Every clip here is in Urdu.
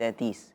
33।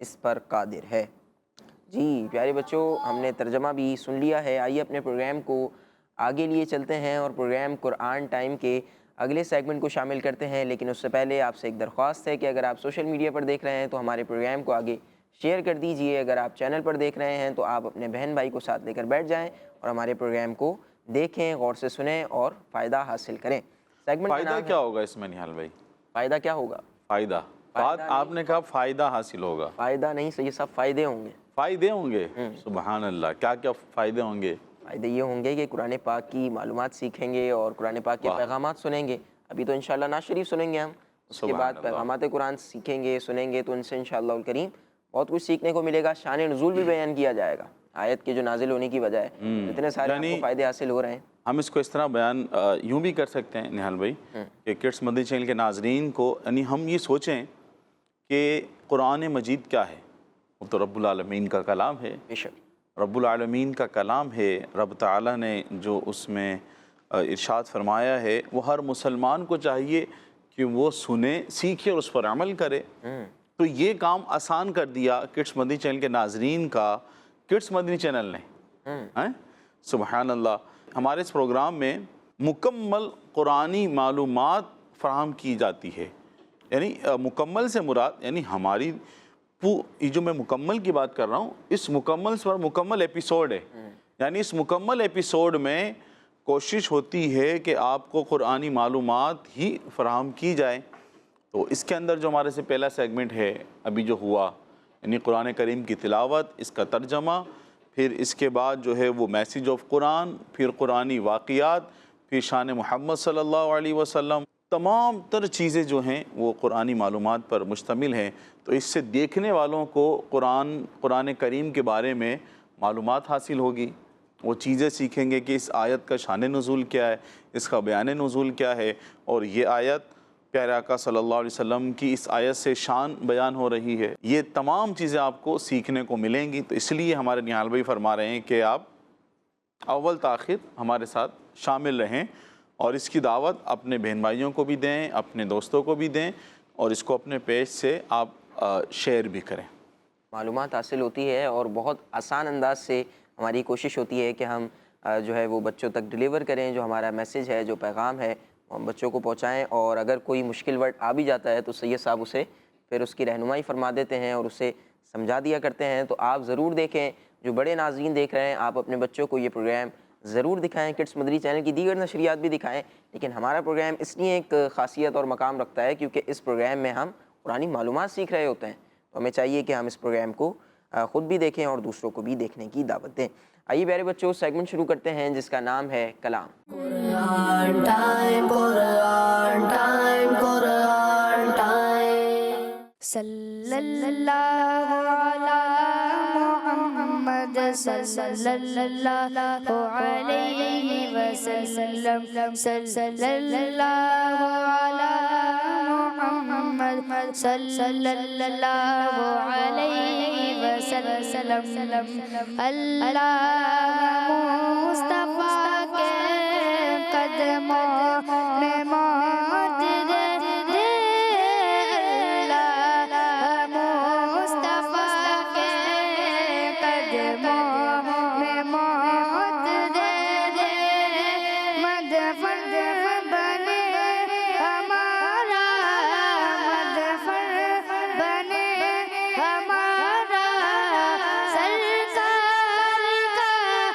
اس پر قادر ہے۔ جی پیارے بچوں، ہم نے ترجمہ بھی سن لیا ہے، آئیے اپنے پروگرام کو آگے لیے چلتے ہیں اور پروگرام قرآن ٹائم کے اگلے سیگمنٹ کو شامل کرتے ہیں۔ لیکن اس سے پہلے آپ سے ایک درخواست ہے کہ اگر آپ سوشل میڈیا پر دیکھ رہے ہیں تو ہمارے پروگرام کو آگے شیئر کر دیجئے، اگر آپ چینل پر دیکھ رہے ہیں تو آپ اپنے بہن بھائی کو ساتھ لے کر بیٹھ جائیں اور ہمارے پروگرام کو دیکھیں، غور سے سنیں اور فائدہ حاصل کریں۔ سیگمنٹ کا فائدہ نام کیا ہے، ہوگا اس میں نہال بھائی؟ فائدہ کیا ہوگا؟ فائدہ بات آپ نے کہا فائدہ حاصل ہوگا، فائدہ نہیں، سید صاحب فائدے ہوں گے۔ فائدے ہوں گے؟ سبحان اللہ، کیا کیا فائدے ہوں گے؟ فائدے یہ ہوں گے کہ قرآن پاک کی معلومات سیکھیں گے اور قرآن پاک کے واہ، پیغامات سنیں گے۔ ابھی تو انشاءاللہ نعت شریف سنیں گے ہم، اس کے سبحان بعد اللہ، پیغامات قرآن سیکھیں گے، سنیں گے، تو ان سے انشاءاللہ الکریم بہت کچھ سیکھنے کو ملے گا۔ شان نزول بھی بیان کیا جائے گا، آیت کے جو نازل ہونے کی وجہ ہے، اتنے سارے آپ کو فائدے حاصل ہو رہے ہیں۔ ہم اس کو اس طرح بیان یوں بھی کر سکتے ہیں نہال بھائی کہ کڈس مدنی چینل کے ناظرین کو، یعنی ہم یہ سوچیں کہ قرآن مجید کیا ہے؟ وہ تو رب العالمین کا کلام ہے، بے شک رب العالمین کا کلام ہے۔ رب تعالیٰ نے جو اس میں ارشاد فرمایا ہے وہ ہر مسلمان کو چاہیے کہ وہ سنے، سیکھے اور اس پر عمل کرے۔ تو یہ کام آسان کر دیا کڈس مدنی چینل کے ناظرین کا کڈس مدنی چینل نے۔ سبحان اللہ، ہمارے اس پروگرام میں مکمل قرآنی معلومات فراہم کی جاتی ہے۔ یعنی مکمل سے مراد یعنی ہماری یہ جو میں مکمل کی بات کر رہا ہوں، اس مکمل سے مکمل ایپیسوڈ ہے، یعنی اس مکمل ایپیسوڈ میں کوشش ہوتی ہے کہ آپ کو قرآنی معلومات ہی فراہم کی جائے۔ تو اس کے اندر جو ہمارے سے پہلا سیگمنٹ ہے ابھی جو ہوا، یعنی قرآن کریم کی تلاوت، اس کا ترجمہ، پھر اس کے بعد جو ہے وہ میسیج آف قرآن، پھر قرآنی واقعات، پھر شان محمد صلی اللہ علیہ وسلم، تمام تر چیزیں جو ہیں وہ قرآنی معلومات پر مشتمل ہیں۔ تو اس سے دیکھنے والوں کو قرآن کریم کے بارے میں معلومات حاصل ہوگی، وہ چیزیں سیکھیں گے کہ اس آیت کا شان نزول کیا ہے، اس کا بیان نزول کیا ہے، اور یہ آیت پیارے آقا صلی اللہ علیہ وسلم کی اس آیت سے شان بیان ہو رہی ہے۔ یہ تمام چیزیں آپ کو سیکھنے کو ملیں گی۔ تو اس لیے ہمارے نہال بھائی فرما رہے ہیں کہ آپ اول تاخیر ہمارے ساتھ شامل رہیں اور اس کی دعوت اپنے بہن بھائیوں کو بھی دیں، اپنے دوستوں کو بھی دیں، اور اس کو اپنے پیج سے آپ شیئر بھی کریں۔ معلومات حاصل ہوتی ہے اور بہت آسان انداز سے ہماری کوشش ہوتی ہے کہ ہم جو ہے وہ بچوں تک ڈیلیور کریں، جو ہمارا میسیج ہے، جو پیغام ہے، ہم بچوں کو پہنچائیں۔ اور اگر کوئی مشکل ورڈ آ بھی جاتا ہے تو سید صاحب اسے پھر اس کی رہنمائی فرما دیتے ہیں اور اسے سمجھا دیا کرتے ہیں۔ تو آپ ضرور دیکھیں، جو بڑے ناظرین دیکھ رہے ہیں، آپ اپنے بچوں کو یہ پروگرام ضرور دکھائیں۔ کڈس مدنی چینل کی دیگر نشریات بھی دکھائیں، لیکن ہمارا پروگرام اس لیے ایک خاصیت اور مقام رکھتا ہے کیونکہ اس پروگرام میں ہم قرآنی معلومات سیکھ رہے ہوتے ہیں۔ تو ہمیں چاہیے کہ ہم اس پروگرام کو خود بھی دیکھیں اور دوسروں کو بھی دیکھنے کی دعوت دیں۔ آئیے پیارے بچوں، سیگمنٹ شروع کرتے ہیں جس کا نام ہے کلام۔ قرآن ٹائم، قرآن ٹائم، قرآن ٹائم۔ صلی اللہ علی محمد صلی اللہ علیہ وسلم، صلی اللہ علی محمد صلی اللہ علیہ وسلم۔ اللہ مصطفیٰ کے قدموں میں موت دے، اللہ مصطفیٰ کے قدموں میں موت دے، مدفن بنے ہمارا، مدفن بنے ہمارا، سرکار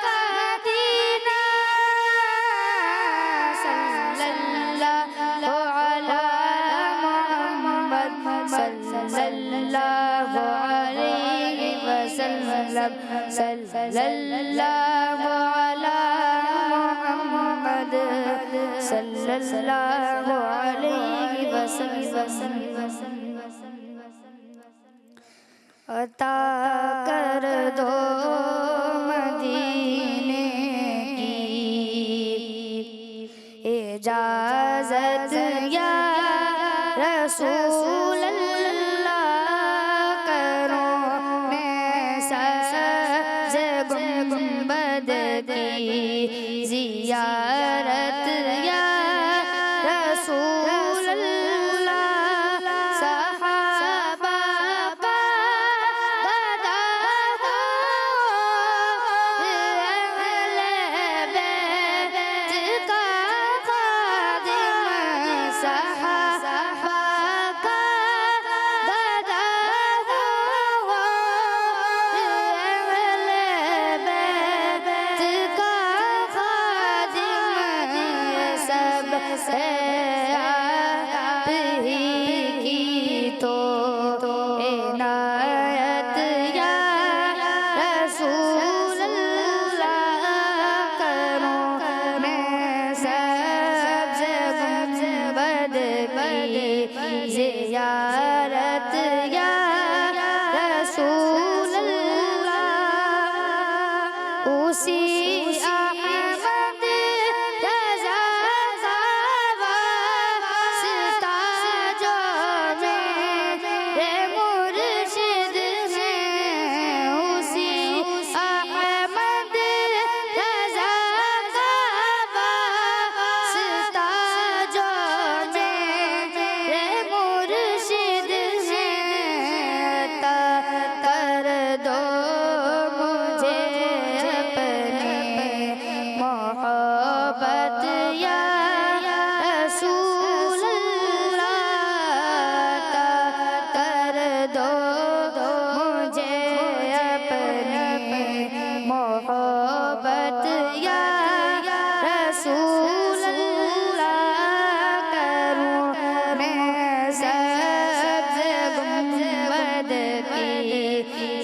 کا مدینہ، صلی اللہ علی محمد صلی اللہ علیہ وسلم، صلی اللہ علی محمد صلی اللہ علیہ وسلم۔ عطا کر دو مدینے کی اجازت یا رسول اللہ، کروں میں سج گنبد کی زیارت یا رسول اللہ، صحابہ کا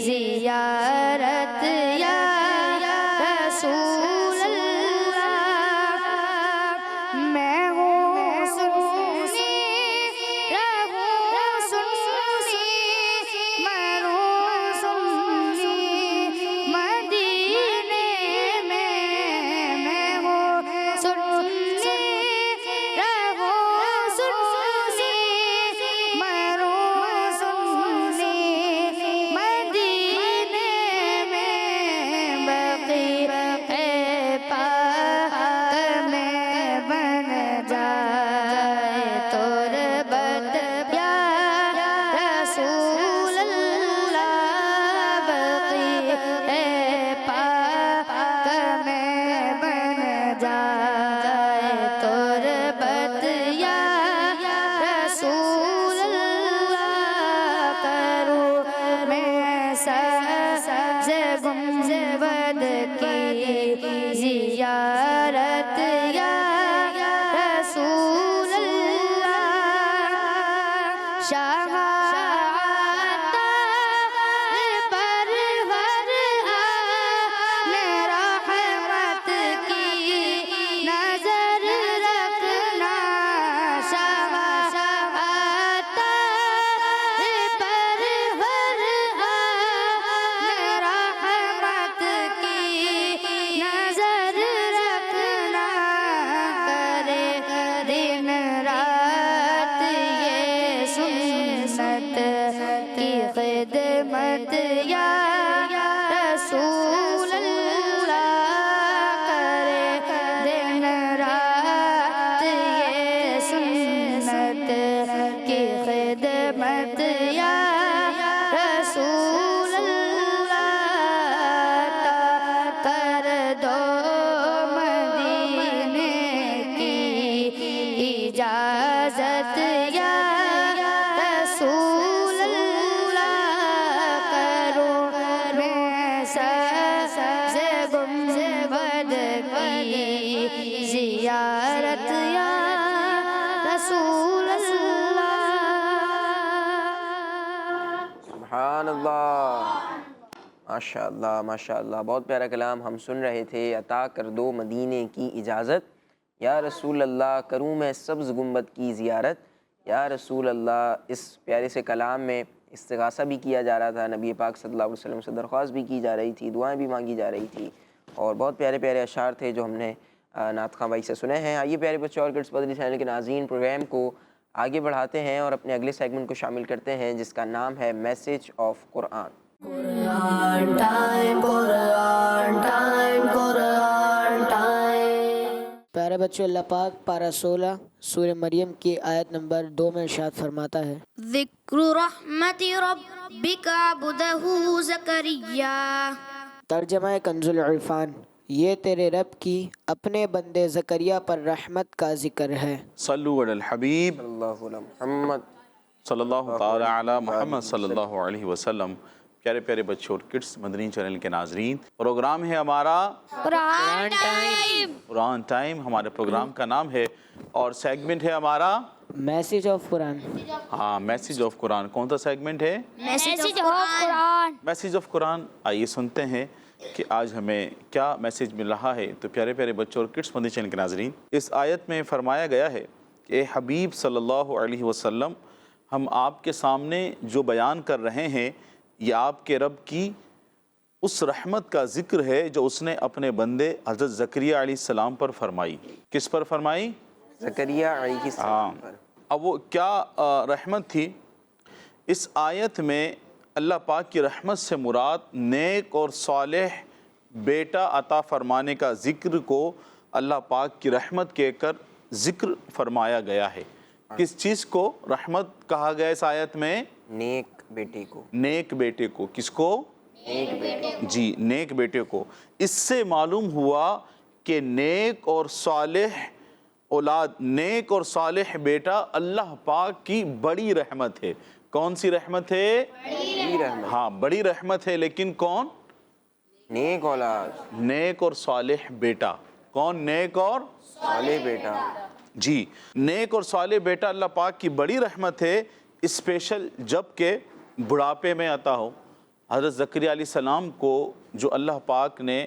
زیارت یا رسول اللہ میں ہوں سنی رہوں سنی مروں سنی مدینے میں ہوں سنی رہوں سنی مروں سنی مدینے میں بقی اے پاک میں بن جائے تربت یا رسول اللہ بقی اے پاک میں بن جائے تربت یا رسول اللہ کروں میں سبز گنبد کی زیارت یا رسول اللہ شاہ پرور رحمت کی نظر رکھنا شاہ پرور رحمت کی نظر رکھنا کرے دن رات یہ سنت کی خدمت یا رسول اللہ کرے دن رات یہ سنت کی خدمت یا رسول اللہ کر دو مدینے کی اجازت یا رسول اللہ کروں میں سبز گنبد کی زیارت یا رسول اللہ سبحان اللہ، ماشاء اللہ ماشاء اللہ، بہت پیارا کلام ہم سن رہے تھے۔ عطا کر دو مدینے کی اجازت یا رسول اللہ، کروں میں سبز گنبد کی زیارت یا رسول اللہ۔ اس پیارے سے کلام میں استغاثہ بھی کیا جا رہا تھا، نبی پاک صلی اللہ علیہ وسلم سے درخواست بھی کی جا رہی تھی، دعائیں بھی مانگی جا رہی تھی، اور بہت پیارے پیارے اشعار تھے جو ہم نے نعت خواں بھائی سے سنے ہیں۔ آئیے پیارے بچوں اور کڈس مدنی چینل کے ناظرین، پروگرام کو آگے بڑھاتے ہیں اور اپنے اگلے سیگمنٹ کو شامل کرتے ہیں جس کا نام ہے میسیج آف قرآن۔ پیارے بچوں، اللہ پاک پارہ 16 سورہ مریم کی آیت نمبر 2 میں ارشاد فرماتا ہے، ذکر رحمت ربک عبدہ زکریا۔ ترجمہ کنز العرفان، یہ تیرے رب کی اپنے بندے زکریا پر رحمت کا ذکر ہے۔ صلو علی الحبیب صلی اللہ علیہ محمد صلی اللہ تعالی علی محمد صلی اللہ علیہ وسلم۔ پیارے پیارے بچوں اور کڈس مدنی چینل کے ناظرین، پروگرام ہے ہمارا قرآن ٹائم، ہمارے پروگرام کا نام ہے اور سیگمنٹ ہے ہمارا میسیج آف قرآن۔ ہاں، میسیج آف قرآن۔ کون سا سیگمنٹ ہے؟ Message of Quran. Message of Quran. آئیے سنتے ہیں کہ آج ہمیں کیا میسیج مل رہا ہے۔ تو پیارے پیارے بچوں اور کڈس مدنی چینل کے ناظرین، اس آیت میں فرمایا گیا ہے کہ اے حبیب صلی اللہ علیہ وسلم، ہم آپ کے سامنے جو بیان کر رہے ہیں یہ آپ کے رب کی اس رحمت کا ذکر ہے جو اس نے اپنے بندے حضرت زکریا علیہ السلام پر فرمائی۔ کس پر فرمائی؟ زکریا علیہ السلام پر۔ اب وہ کیا رحمت تھی؟ اس آیت میں اللہ پاک کی رحمت سے مراد نیک اور صالح بیٹا عطا فرمانے کا ذکر کو اللہ پاک کی رحمت کہہ کر ذکر فرمایا گیا ہے۔ کس چیز کو رحمت کہا گیا اس آیت میں؟ نیک بیٹے کو۔ نیک بیٹے کو۔ کس کو؟ نیک بیٹے۔ جی، نیک بیٹے کو۔ اس سے معلوم ہوا کہ نیک اور صالح اولاد، نیک اور صالح بیٹا اللہ پاک کی بڑی رحمت ہے۔ کون سی رحمت ہے؟ بڑی رحمت۔ ہاں، بڑی رحمت ہے، لیکن کون؟ نیک اولاد، نیک اور صالح بیٹا۔ کون؟ نیک اور صالح بیٹا۔ جی، نیک اور صالح بیٹا اللہ پاک کی بڑی رحمت ہے، اسپیشل جب کہ بڑھاپے میں عطا ہو، حضرت زکریا علیہ السلام کو جو اللہ پاک نے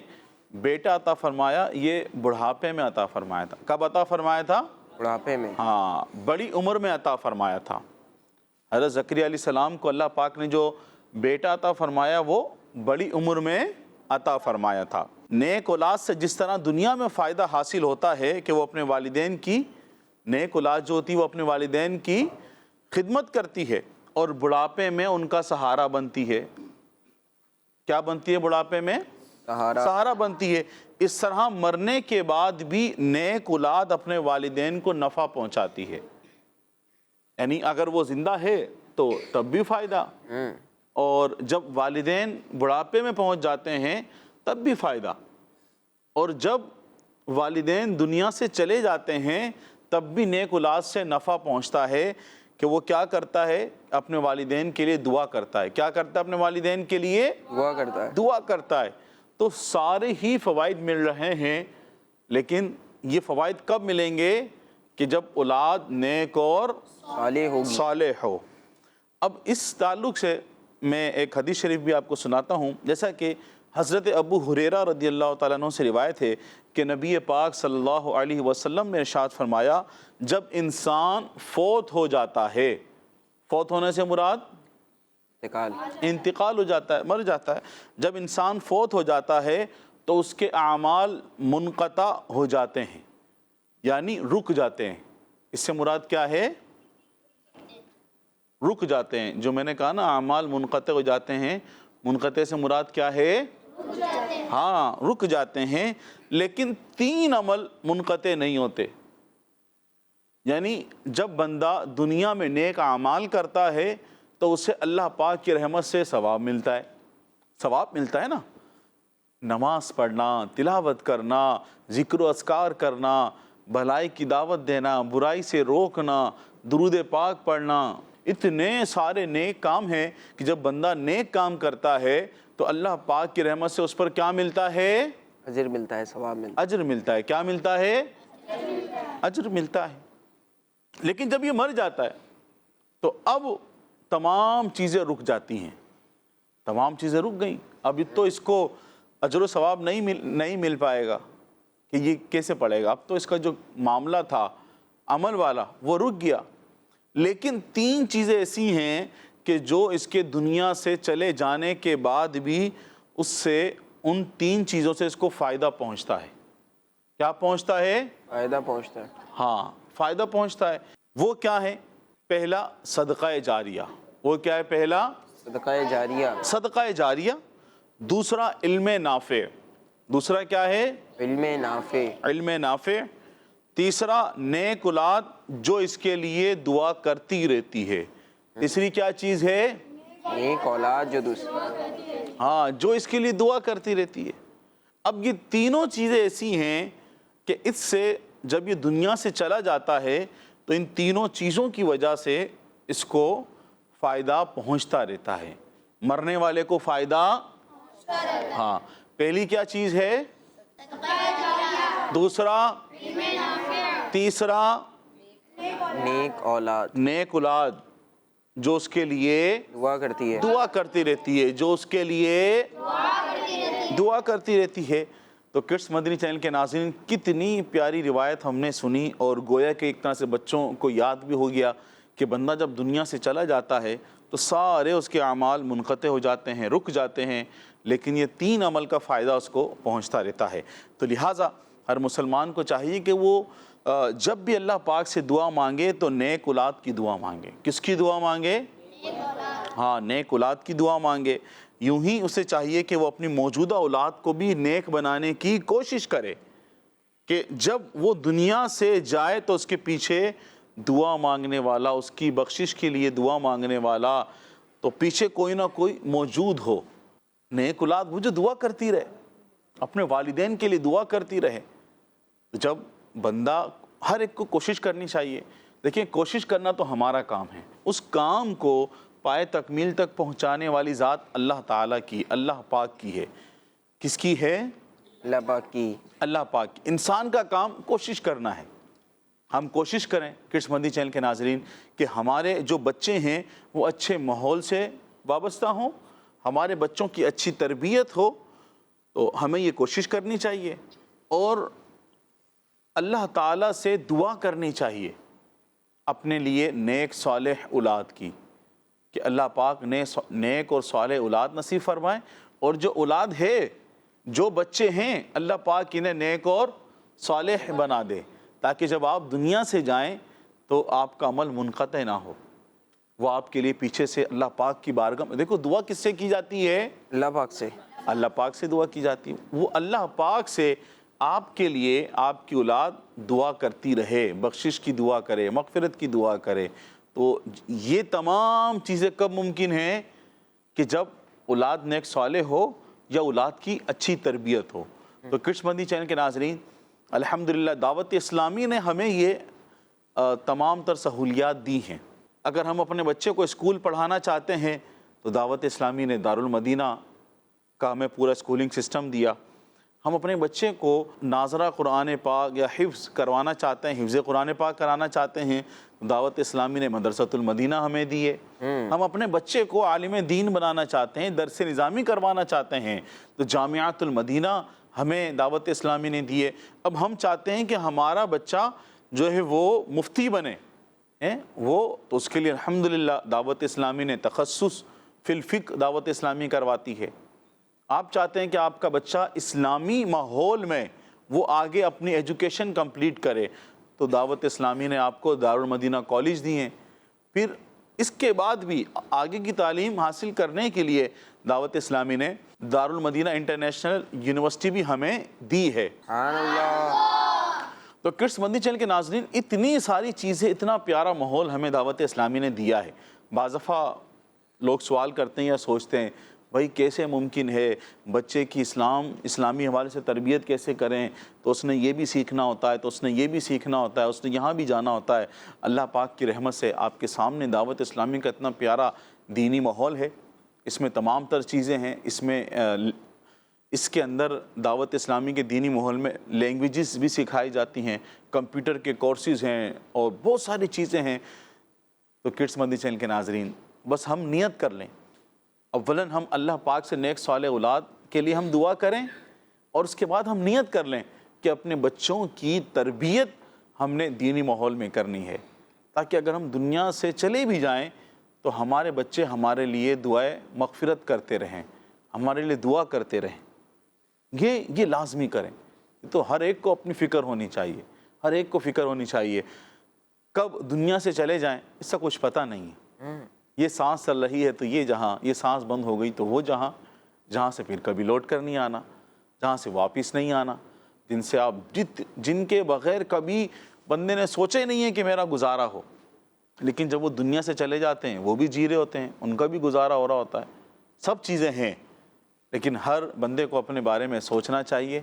بیٹا عطا فرمایا یہ بڑھاپے میں عطا فرمایا تھا. کب عطا فرمایا تھا؟ بڑھاپے میں. ہاں، بڑی عمر میں عطا فرمایا تھا. حضرت زکریا علیہ السلام کو اللہ پاک نے جو بیٹا عطا فرمایا وہ بڑی عمر میں عطا فرمایا تھا. نیک اولاد سے جس طرح دنیا میں فائدہ حاصل ہوتا ہے کہ وہ اپنے والدین کی، نیک اولاد جو ہوتی ہے وہ اپنے والدین کی خدمت کرتی ہے اور بڑھاپے میں ان کا سہارا بنتی ہے. کیا بنتی ہے بڑھاپے میں؟ سہارا بنتی ہے. اس طرح مرنے کے بعد بھی نیک اولاد اپنے والدین کو نفع پہنچاتی ہے. یعنی اگر وہ زندہ ہے تو تب بھی فائدہ، اور جب والدین بڑھاپے میں پہنچ جاتے ہیں تب بھی فائدہ، اور جب والدین دنیا سے چلے جاتے ہیں تب بھی نیک اولاد سے نفع پہنچتا ہے کہ وہ کیا کرتا ہے؟ اپنے والدین کے لیے دعا کرتا ہے. کیا کرتا ہے؟ اپنے والدین کے لیے دعا کرتا ہے. تو سارے ہی فوائد مل رہے ہیں، لیکن یہ فوائد کب ملیں گے؟ کہ جب اولاد نیک اور صالح ہو. اب اس تعلق سے میں ایک حدیث شریف بھی آپ کو سناتا ہوں. جیسا کہ حضرت ابو ہریرہ رضی اللہ تعالیٰ عنہ سے روایت ہے کہ نبی پاک صلی اللہ علیہ وسلم نے ارشاد فرمایا، جب انسان فوت ہو جاتا ہے، فوت ہونے سے مراد انتقال ہو جاتا ہے، مر جاتا ہے. جب انسان فوت ہو جاتا ہے تو اس کے اعمال منقطع ہو جاتے ہیں، یعنی رک جاتے ہیں. اس سے مراد کیا ہے؟ رک جاتے ہیں. جو میں نے کہا نا اعمال منقطع ہو جاتے ہیں، منقطع سے مراد کیا ہے؟ ہاں، رک جاتے ہیں. لیکن 3 عمل منقطع نہیں ہوتے. یعنی جب بندہ دنیا میں نیک اعمال کرتا ہے تو اسے اللہ پاک کی رحمت سے ثواب ملتا ہے. ثواب ملتا ہے نا. نماز پڑھنا، تلاوت کرنا، ذکر و اذکار کرنا، بھلائی کی دعوت دینا، برائی سے روکنا، درود پاک پڑھنا، اتنے سارے نیک کام ہیں کہ جب بندہ نیک کام کرتا ہے تو اللہ پاک کی رحمت سے اس پر کیا ملتا ہے؟ اجر ملتا ہے، ثواب ملتا ہے. اجر ملتا ہے. کیا ملتا ہے؟ اجر ملتا ہے. لیکن جب یہ مر جاتا ہے تو اب تمام چیزیں رک جاتی ہیں. تمام چیزیں رک گئیں. اب تو اس کو اجر و ثواب نہیں مل پائے گا کہ یہ کیسے پڑے گا. اب تو اس کا جو معاملہ تھا عمل والا وہ رک گیا. لیکن 3 چیزیں ایسی ہیں کہ جو اس کے دنیا سے چلے جانے کے بعد بھی اس سے، ان 3 چیزوں سے اس کو فائدہ پہنچتا ہے. کیا پہنچتا ہے؟ فائدہ پہنچتا ہے. ہاں، فائدہ پہنچتا ہے. وہ کیا ہے؟ پہلا صدقہ جاریہ. وہ کیا ہے؟ پہلا صدقہ جاریہ. دوسرا علم نافع. دوسرا کیا ہے؟ علم نافع. تیسرا نیک اولاد جو اس کے لیے دعا کرتی رہتی ہے. تیسری کیا چیز ہے؟ نیک اولاد ہاں، جو اس کے لیے دعا کرتی رہتی ہے. اب یہ تینوں چیزیں ایسی ہیں کہ اس سے جب یہ دنیا سے چلا جاتا ہے تو ان تینوں چیزوں کی وجہ سے اس کو فائدہ پہنچتا رہتا ہے. مرنے والے کو فائدہ، ہاں، پہلی کیا چیز ہے؟ دوسرا، تیسرا نیک اولاد جو اس کے لیے دعا کرتی رہتی ہے، جو اس کے لیے دعا کرتی رہتی ہے. تو کڈس مدنی چینل کے ناظرین، کتنی پیاری روایت ہم نے سنی، اور گویا کہ ایک طرح سے بچوں کو یاد بھی ہو گیا کہ بندہ جب دنیا سے چلا جاتا ہے تو سارے اس کے اعمال منقطع ہو جاتے ہیں، رک جاتے ہیں، لیکن یہ 3 عمل کا فائدہ اس کو پہنچتا رہتا ہے. تو لہٰذا ہر مسلمان کو چاہیے کہ وہ جب بھی اللہ پاک سے دعا مانگے تو نیک اولاد کی دعا مانگے. کس کی دعا مانگے؟ ہاں، نیک اولاد کی دعا مانگے. یوں ہی اسے چاہیے کہ وہ اپنی موجودہ اولاد کو بھی نیک بنانے کی کوشش کرے کہ جب وہ دنیا سے جائے تو اس کے پیچھے دعا مانگنے والا، اس کی بخشش کے لیے دعا مانگنے والا تو پیچھے کوئی نہ کوئی موجود ہو. نیک اولاد وہ جو دعا کرتی رہے، اپنے والدین کے لیے دعا کرتی رہے. جب بندہ، ہر ایک کو کوشش کرنی چاہیے. دیکھیں، کوشش کرنا تو ہمارا کام ہے. اس کام کو پائے تکمیل تک پہنچانے والی ذات اللہ تعالیٰ کی، اللہ پاک کی ہے. کس کی ہے؟ اللہ پاک کی. انسان کا کام کوشش کرنا ہے. ہم کوشش کریں کڈس مدنی چینل کے ناظرین کہ ہمارے جو بچے ہیں وہ اچھے ماحول سے وابستہ ہوں، ہمارے بچوں کی اچھی تربیت ہو تو ہمیں یہ کوشش کرنی چاہیے اور اللہ تعالیٰ سے دعا کرنی چاہیے اپنے لیے نیک صالح اولاد کی، کہ اللہ پاک نیک اور صالح اولاد نصیب فرمائے، اور جو اولاد ہے، جو بچے ہیں، اللہ پاک انہیں نیک اور صالح بنا دے، تاکہ جب آپ دنیا سے جائیں تو آپ کا عمل منقطع نہ ہو، وہ آپ کے لیے پیچھے سے اللہ پاک کی بارگاہ میں، دیکھو دعا کس سے کی جاتی ہے؟ اللہ پاک سے، اللہ پاک سے دعا کی جاتی ہے، وہ اللہ پاک سے آپ کے لیے آپ کی اولاد دعا کرتی رہے، بخشش کی دعا کرے، مغفرت کی دعا کرے۔ تو یہ تمام چیزیں کب ممکن ہیں؟ کہ جب اولاد نیک صالح ہو یا اولاد کی اچھی تربیت ہو۔ تو کڈس مندی چینل کے ناظرین، الحمدللہ دعوت اسلامی نے ہمیں یہ تمام تر سہولیات دی ہیں۔ اگر ہم اپنے بچے کو اسکول پڑھانا چاہتے ہیں تو دعوت اسلامی نے دارالمدینہ کا ہمیں پورا اسکولنگ سسٹم دیا۔ ہم اپنے بچے کو ناظرہ قرآن پاک یا حفظ کروانا چاہتے ہیں، حفظ قرآن پاک کرانا چاہتے ہیں، دعوت اسلامی نے مدرسۃ المدینہ ہمیں دیے۔ ہم اپنے بچے کو عالم دین بنانا چاہتے ہیں، درس نظامی کروانا چاہتے ہیں تو جامعۃ المدینہ ہمیں دعوت اسلامی نے دیے۔ اب ہم چاہتے ہیں کہ ہمارا بچہ جو ہے وہ مفتی بنے، وہ تو اس کے لیے الحمدللہ دعوت اسلامی نے تخصص فی الفقہ دعوت اسلامی کرواتی ہے۔ آپ چاہتے ہیں کہ آپ کا بچہ اسلامی ماحول میں وہ آگے اپنی ایجوکیشن کمپلیٹ کرے تو دعوت اسلامی نے آپ کو دارالمدینہ کالج دی ہیں۔ پھر اس کے بعد بھی آگے کی تعلیم حاصل کرنے کے لیے دعوت اسلامی نے دارالمدینہ انٹرنیشنل یونیورسٹی بھی ہمیں دی ہے۔ سبحان اللہ۔ تو کڈس مندی چینل کے ناظرین، اتنی ساری چیزیں، اتنا پیارا ماحول ہمیں دعوت اسلامی نے دیا ہے۔ بعض دفعہ لوگ سوال کرتے ہیں یا سوچتے ہیں بھائی کیسے ممکن ہے بچے کی اسلامی حوالے سے تربیت کیسے کریں؟ تو اس نے یہ بھی سیکھنا ہوتا ہے، تو اس نے یہ بھی سیکھنا ہوتا ہے، اس نے یہاں بھی جانا ہوتا ہے۔ اللہ پاک کی رحمت سے آپ کے سامنے دعوت اسلامی کا اتنا پیارا دینی ماحول ہے، اس میں تمام تر چیزیں ہیں، اس کے اندر دعوت اسلامی کے دینی ماحول میں لینگویجز بھی سکھائی جاتی ہیں، کمپیوٹر کے کورسز ہیں اور بہت ساری چیزیں ہیں۔ تو کڈس مندی چینل کے ناظرین، بس ہم نیت کر لیں، اولاً ہم اللہ پاک سے نیک صالح اولاد کے لیے ہم دعا کریں، اور اس کے بعد ہم نیت کر لیں کہ اپنے بچوں کی تربیت ہم نے دینی ماحول میں کرنی ہے، تاکہ اگر ہم دنیا سے چلے بھی جائیں تو ہمارے بچے ہمارے لیے دعائے مغفرت کرتے رہیں، ہمارے لیے دعا کرتے رہیں۔ یہ لازمی کریں۔ تو ہر ایک کو اپنی فکر ہونی چاہیے، ہر ایک کو فکر ہونی چاہیے کب دنیا سے چلے جائیں اس کا کچھ پتہ نہیں ہے۔ یہ سانس چل رہی ہے تو یہ جہاں، یہ سانس بند ہو گئی تو وہ جہاں سے پھر کبھی لوٹ کر نہیں آنا، جہاں سے واپس نہیں آنا، جن سے آپ جن کے بغیر کبھی بندے نے سوچا ہی نہیں ہے کہ میرا گزارا ہو، لیکن جب وہ دنیا سے چلے جاتے ہیں وہ بھی جی رہے ہوتے ہیں، ان کا بھی گزارا ہو رہا ہوتا ہے، سب چیزیں ہیں۔ لیکن ہر بندے کو اپنے بارے میں سوچنا چاہیے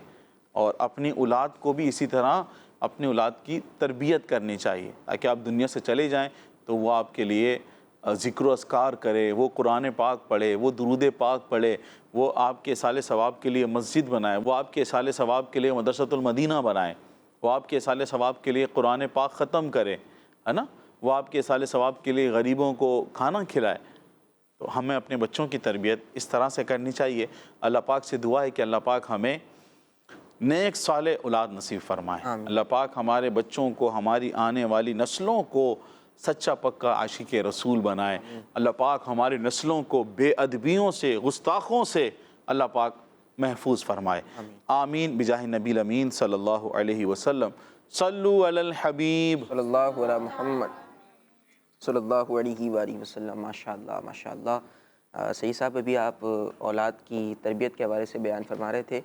اور اپنی اولاد کو بھی اسی طرح اپنی اولاد کی تربیت کرنی چاہیے، تاکہ آپ دنیا سے چلے جائیں تو وہ آپ کے لیے ذکر و اذکار کرے، وہ قرآن پاک پڑھے، وہ درود پاک پڑھے، وہ آپ کے اصال ثواب کے لیے مسجد بنائے، وہ آپ کے اصال ثواب کے لیے مدرسۃ المدینہ بنائے، وہ آپ کے اصال ثواب کے لیے قرآن پاک ختم کرے، ہے نا، وہ آپ کے اصال ثواب کے لیے غریبوں کو کھانا کھلائے۔ تو ہمیں اپنے بچوں کی تربیت اس طرح سے کرنی چاہیے۔ اللہ پاک سے دعا ہے کہ اللہ پاک ہمیں نیک صالح اولاد نصیب فرمائے۔ اللہ پاک ہمارے بچوں کو، ہماری آنے والی نسلوں کو سچا پکا عاشق رسول بنائے۔ اللہ پاک ہماری نسلوں کو بے ادبیوں سے، گستاخوں سے اللہ پاک محفوظ فرمائے۔ آمین بجاہ نبی الامین صلی اللہ علیہ وسلم۔ صلو علی الحبیب صلی اللہ علی محمد صلی اللہ علیہ وآلہ وسلم۔ ماشاءاللہ ماشاءاللہ۔ سید صاحب ابھی آپ اولاد کی تربیت کے حوالے سے بیان فرما رہے تھے،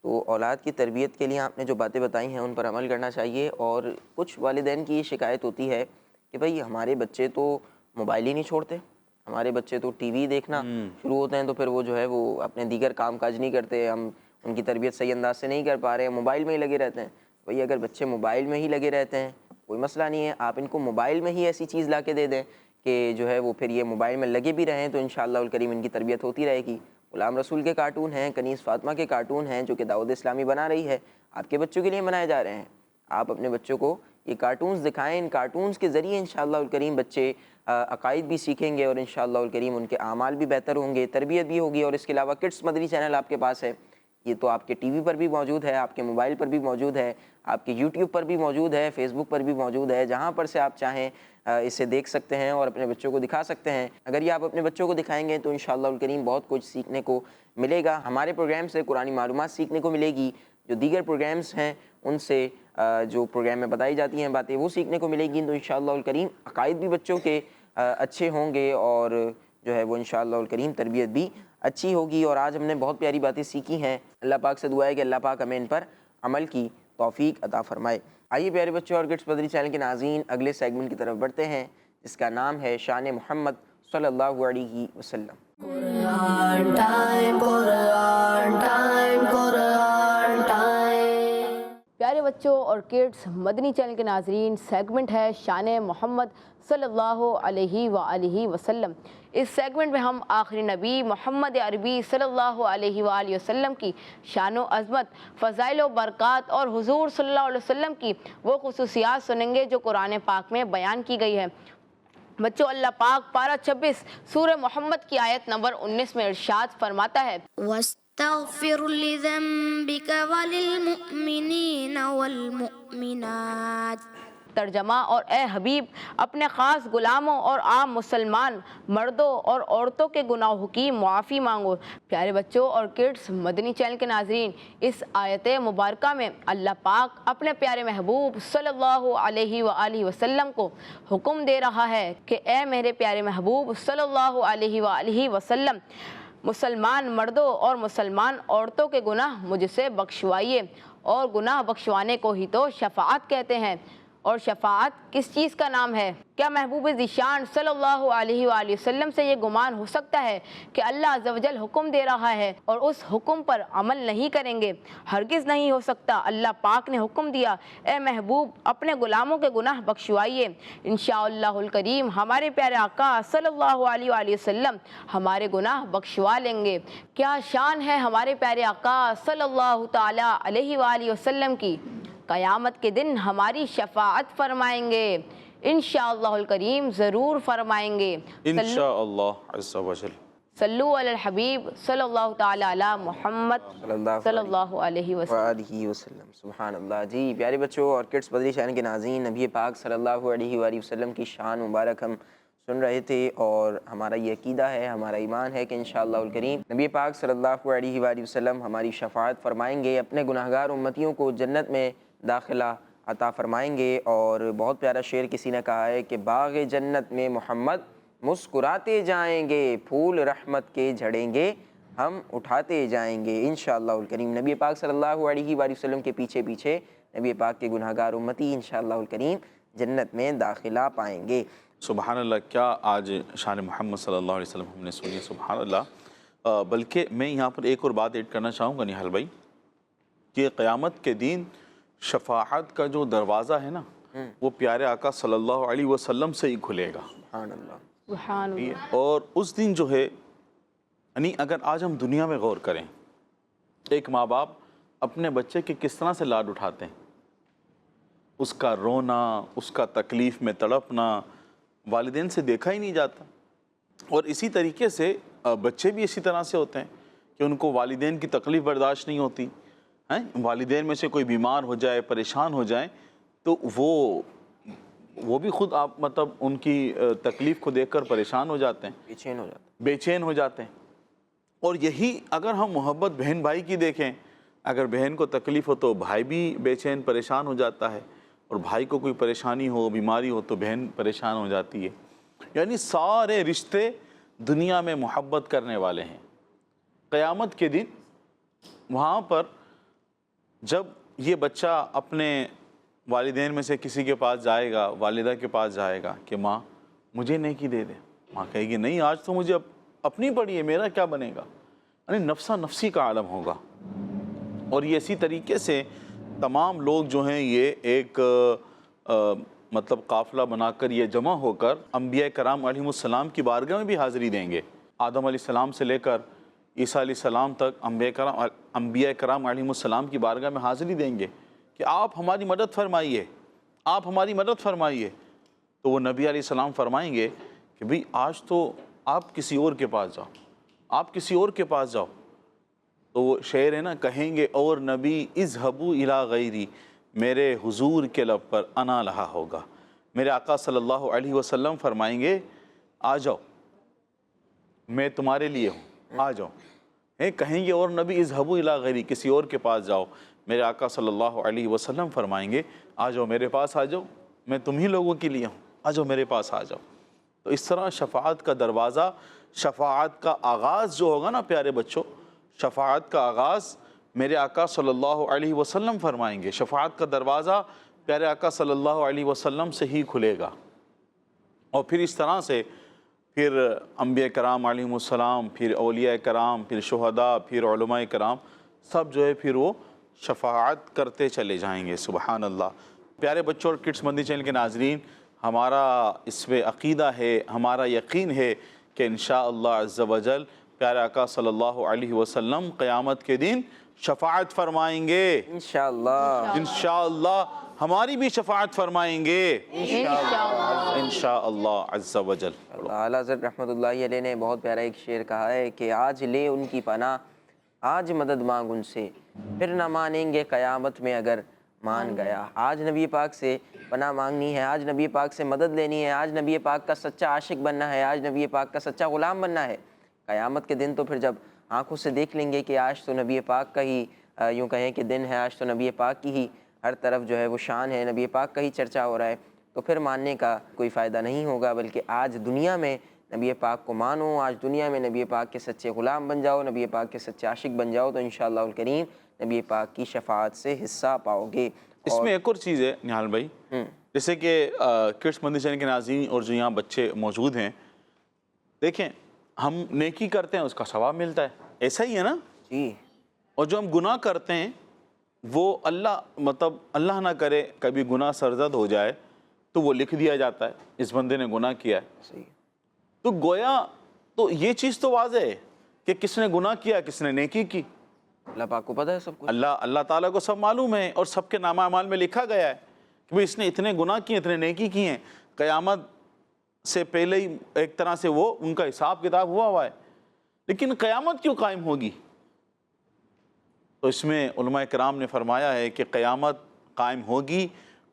تو اولاد کی تربیت کے لیے آپ نے جو باتیں بتائی ہیں ان پر عمل کرنا چاہیے۔ اور کچھ والدین کی یہ شکایت ہوتی ہے کہ بھئی ہمارے بچے تو موبائل ہی نہیں چھوڑتے، ہمارے بچے تو ٹی وی دیکھنا شروع ہوتے ہیں تو پھر وہ جو ہے وہ اپنے دیگر کام کاج نہیں کرتے، ہم ان کی تربیت صحیح انداز سے نہیں کر پا رہے ہیں، موبائل میں ہی لگے رہتے ہیں۔ بھئی اگر بچے موبائل میں ہی لگے رہتے ہیں کوئی مسئلہ نہیں ہے، آپ ان کو موبائل میں ہی ایسی چیز لا کے دے دیں کہ جو ہے وہ پھر یہ موبائل میں لگے بھی رہیں، تو انشاءاللہ الکریم ان کی تربیت ہوتی رہے گی۔ غلام رسول کے کارٹون ہیں، کنیز فاطمہ کے کارٹون ہیں جو کہ دعوت اسلامی بنا رہی ہے، آپ کے بچوں کے لیے بنائے جا رہے ہیں۔ آپ اپنے بچوں کو یہ کارٹونز دکھائیں، ان کارٹونز کے ذریعے انشاءاللہ الکریم بچے عقائد بھی سیکھیں گے اور انشاءاللہ الکریم ان کے اعمال بھی بہتر ہوں گے، تربیت بھی ہوگی۔ اور اس کے علاوہ کڈس مدنی چینل آپ کے پاس ہے، یہ تو آپ کے ٹی وی پر بھی موجود ہے، آپ کے موبائل پر بھی موجود ہے، آپ کے یوٹیوب پر بھی موجود ہے، فیس بک پر بھی موجود ہے، جہاں پر سے آپ چاہیں اسے دیکھ سکتے ہیں اور اپنے بچوں کو دکھا سکتے ہیں۔ اگر یہ آپ اپنے بچوں کو دکھائیں گے تو انشاءاللہ الکریم بہت کچھ سیکھنے کو ملے گا۔ ہمارے پروگرام سے قرآنی معلومات سیکھنے کو ملے گی، جو دیگر پروگرامز ہیں ان سے جو پروگرام میں بتائی جاتی ہیں باتیں وہ سیکھنے کو ملے گی، تو انشاءاللہ الکریم عقائد بھی بچوں کے اچھے ہوں گے اور جو ہے وہ انشاءاللہ الکریم تربیت بھی اچھی ہوگی۔ اور آج ہم نے بہت پیاری باتیں سیکھی ہیں، اللہ پاک سے دعا ہے کہ اللہ پاک ہمیں ان پر عمل کی توفیق عطا فرمائے۔ آئیے پیارے بچوں اور کڈس مدنی چینل کے ناظرین اگلے سیگمنٹ کی طرف بڑھتے ہیں، جس کا نام ہے شان محمد صلی اللہ علیہ وسلم۔ پیارے بچوں اور کڈس مدنی چینل کے ناظرین، سیگمنٹ ہے شان محمد صلی اللہ علیہ وآلہ وسلم۔ اس سیگمنٹ میں ہم آخری نبی محمد عربی صلی اللہ علیہ وآلہ وسلم کی شان و عظمت، فضائل و برکات اور حضور صلی اللہ علیہ وسلم کی وہ خصوصیات سنیں گے جو قرآن پاک میں بیان کی گئی ہے۔ بچوں، اللہ پاک پارہ 26 سورہ محمد کی آیت نمبر 19 میں ارشاد فرماتا ہے، واستغفر لذنبك وللمؤمنین والمؤمنات۔ ترجمہ، اور اے حبیب اپنے خاص غلاموں اور عام مسلمان مردوں اور عورتوں کے گناہوں کی معافی مانگو۔ پیارے بچوں اور کڈس مدنی چینل کے ناظرین، اس آیت مبارکہ میں اللہ پاک اپنے پیارے محبوب صلی اللہ علیہ وآلہ وسلم کو حکم دے رہا ہے کہ اے میرے پیارے محبوب صلی اللہ علیہ وآلہ وسلم، مسلمان مردوں اور مسلمان عورتوں کے گناہ مجھ سے بخشوائیے۔ اور گناہ بخشوانے کو ہی تو شفاعت کہتے ہیں۔ اور شفاعت کس چیز کا نام ہے؟ کیا محبوب ذیشان صلی اللہ علیہ وآلہ وسلم سے یہ گمان ہو سکتا ہے کہ اللہ عز و جل حکم دے رہا ہے اور اس حکم پر عمل نہیں کریں گے؟ ہرگز نہیں ہو سکتا۔ اللہ پاک نے حکم دیا، اے محبوب اپنے غلاموں کے گناہ بخشوائیے۔ انشاءاللہ الکریم ہمارے پیارے آقا صلی اللہ علیہ وآلہ وسلم ہمارے گناہ بخشوا لیں گے۔ کیا شان ہے ہمارے پیارے آقا صلی اللہ تعالیٰ علیہ وآلہ وسلم کی! قیامت کے دن ہماری شفاعت فرمائیں گے، انشاءاللہ الکریم ضرور فرمائیں گے۔ انشاءاللہ عز و جل۔ صلو علی الحبیب صلی اللہ تعالی علی محمد صلی اللہ علیہ وسلم۔ سبحان اللہ۔ جی پیارے بچوں اور کڈس مدنی چینل کے ناظرین، نبی پاک صلی اللہ علیہ وآلہ وسلم کی شان مبارک ہم سن رہے تھے، اور ہمارا یہ عقیدہ ہے، ہمارا ایمان ہے کہ انشاءاللہ الکریم نبی پاک صلی اللہ علیہ وآلہ وسلم ہماری شفاعت فرمائیں گے، اپنے گناہگار امتیوں کو جنت میں داخلہ عطا فرمائیں گے۔ اور بہت پیارا شعر کسی نے کہا ہے کہ باغ جنت میں محمد مسکراتے جائیں گے، پھول رحمت کے جھڑیں گے، ہم اٹھاتے جائیں گے انشاءاللہ الکریم۔ نبی پاک صلی اللہ علیہ وآلہ وسلم کے پیچھے پیچھے نبی پاک کے گناہگار امتی انشاءاللہ الکریم جنت میں داخلہ پائیں گے۔ سبحان اللہ، کیا آج شان محمد صلی اللہ علیہ وسلم ہم نے سنی، سبحان اللہ۔ بلکہ میں یہاں پر ایک اور بات ایڈ کرنا چاہوں گا نہال بھائی، کہ قیامت کے دن شفاعت کا جو دروازہ ہے نا، وہ پیارے آقا صلی اللہ علیہ وسلم سے ہی کھلے گا۔ سبحان اللہ۔ سبحان اللہ۔ اور اس دن جو ہے، یعنی اگر آج ہم دنیا میں غور کریں، ایک ماں باپ اپنے بچے کے کس طرح سے لاڈ اٹھاتے ہیں، اس کا رونا، اس کا تکلیف میں تڑپنا والدین سے دیکھا ہی نہیں جاتا۔ اور اسی طریقے سے بچے بھی اسی طرح سے ہوتے ہیں کہ ان کو والدین کی تکلیف برداشت نہیں ہوتی، والدین میں سے کوئی بیمار ہو جائے، پریشان ہو جائے، تو وہ بھی خود آپ مطلب ان کی تکلیف کو دیکھ کر پریشان ہو جاتے ہیں، بے چین ہو جاتے ہیں۔ اور یہی اگر ہم محبت بہن بھائی کی دیکھیں، اگر بہن کو تکلیف ہو تو بھائی بھی بے چین پریشان ہو جاتا ہے، اور بھائی کو کوئی پریشانی ہو، بیماری ہو تو بہن پریشان ہو جاتی ہے۔ یعنی سارے رشتے دنیا میں محبت کرنے والے ہیں۔ قیامت کے دن وہاں پر جب یہ بچہ اپنے والدین میں سے کسی کے پاس جائے گا، والدہ کے پاس جائے گا کہ ماں مجھے نیکی دے دے، ماں کہے گی نہیں، آج تو مجھے اپنی پڑی ہے، میرا کیا بنے گا؟ یعنی نفسا نفسی کا عالم ہوگا۔ اور یہ اسی طریقے سے تمام لوگ جو ہیں یہ ایک مطلب قافلہ بنا کر یہ جمع ہو کر انبیاء کرام علیہ السلام کی بارگاہ میں بھی حاضری دیں گے۔ آدم علیہ السلام سے لے کر عیسیٰ علیہ السلام تک انبیاء کرام علیہ السلام کی بارگاہ میں حاضری دیں گے کہ آپ ہماری مدد فرمائیے، آپ ہماری مدد فرمائیے۔ تو وہ نبی علیہ السلام فرمائیں گے کہ بھئی آج تو آپ کسی اور کے پاس جاؤ، آپ کسی اور کے پاس جاؤ. تو وہ شعر ہے نا، کہیں گے اور نبی اذهبوا الی غیری، میرے حضور کے لب پر انا لہا ہوگا. میرے آقا صلی اللہ علیہ وسلم فرمائیں گے آ جاؤ میں تمہارے لیے ہوں، آ جاؤ. کہیں گے اور نبی اذهبوا الی غیری، کسی اور کے پاس جاؤ. میرے آقا صلی اللہ علیہ وسلم فرمائیں گے آ جاؤ میرے پاس، آ جاؤ میں تمہیں لوگوں کے لیے ہوں، آ جاؤ میرے پاس آ جاؤ. تو اس طرح شفاعت کا دروازہ، شفاعت کا آغاز جو ہوگا نا پیارے بچوں، شفاعت کا آغاز میرے آقا صلی اللہ علیہ وسلم فرمائیں گے. شفاعت کا دروازہ پیارے آقا صلی اللہ علیہ وسلم سے ہی کھلے گا. اور پھر اس طرح سے پھر انبیاء کرام علیہم السلام، پھر اولیاء کرام، پھر شہداء، پھر علماء کرام، سب جو ہے پھر وہ شفاعت کرتے چلے جائیں گے. سبحان اللہ. پیارے بچوں اور کڈس مدنی چینل کے ناظرین، ہمارا اس پہ عقیدہ ہے، ہمارا یقین ہے کہ انشاءاللہ عز و جل پیارے آقا صلی اللہ علیہ وسلم قیامت کے دن شفاعت فرمائیں گے. انشاءاللہ انشاءاللہ ہماری بھی شفاعت فرمائیں گے انشاءاللہ عز و جل. اعلیٰ حضرت رحمۃ اللہ علیہ نے بہت پیارا ایک شعر کہا ہے کہ آج لے ان کی پناہ، آج مدد مانگ ان سے، پھر نہ مانیں گے قیامت میں اگر مان گیا. آج نبی پاک سے پناہ مانگنی ہے، آج نبی پاک سے مدد لینی ہے، آج نبی پاک کا سچا عاشق بننا ہے، آج نبی پاک کا سچا غلام بننا ہے. قیامت کے دن تو پھر جب آنکھوں سے دیکھ لیں گے کہ آج تو نبی پاک کا ہی یوں کہیں کہ دن ہے، آج تو نبی پاک کی ہی ہر طرف جو ہے وہ شان ہے، نبی پاک کا ہی چرچا ہو رہا ہے، تو پھر ماننے کا کوئی فائدہ نہیں ہوگا. بلکہ آج دنیا میں نبی پاک کو مانو، آج دنیا میں نبی پاک کے سچے غلام بن جاؤ، نبی پاک کے سچے عاشق بن جاؤ، تو انشاءاللہ الکریم نبی پاک کی شفاعت سے حصہ پاؤ گے. اس میں ایک اور چیز ہے نہال بھائی، جیسے کہ کڈس مدنی چینل کے ناظرین اور جو یہاں بچے موجود ہیں، دیکھیں ہم نیکی کرتے ہیں اس کا ثواب ملتا ہے، ایسا ہی ہے نا. جی. اور جو ہم گناہ کرتے ہیں وہ اللہ نہ کرے کبھی گناہ سرزد ہو جائے تو وہ لکھ دیا جاتا ہے اس بندے نے گناہ کیا ہے. صحیح. تو گویا تو یہ چیز تو واضح ہے کہ کس نے گناہ کیا، کس نے نیکی کی. اللہ پاک کو پتہ ہے سب کچھ. اللہ تعالیٰ کو سب معلوم ہے، اور سب کے نامہ اعمال میں لکھا گیا ہے کہ بھئی اس نے اتنے گناہ کیے، اتنے نیکی کی ہیں. قیامت سے پہلے ہی ایک طرح سے وہ ان کا حساب کتاب ہوا ہے. لیکن قیامت کیوں قائم ہوگی؟ تو اس میں علماء کرام نے فرمایا ہے کہ قیامت قائم ہوگی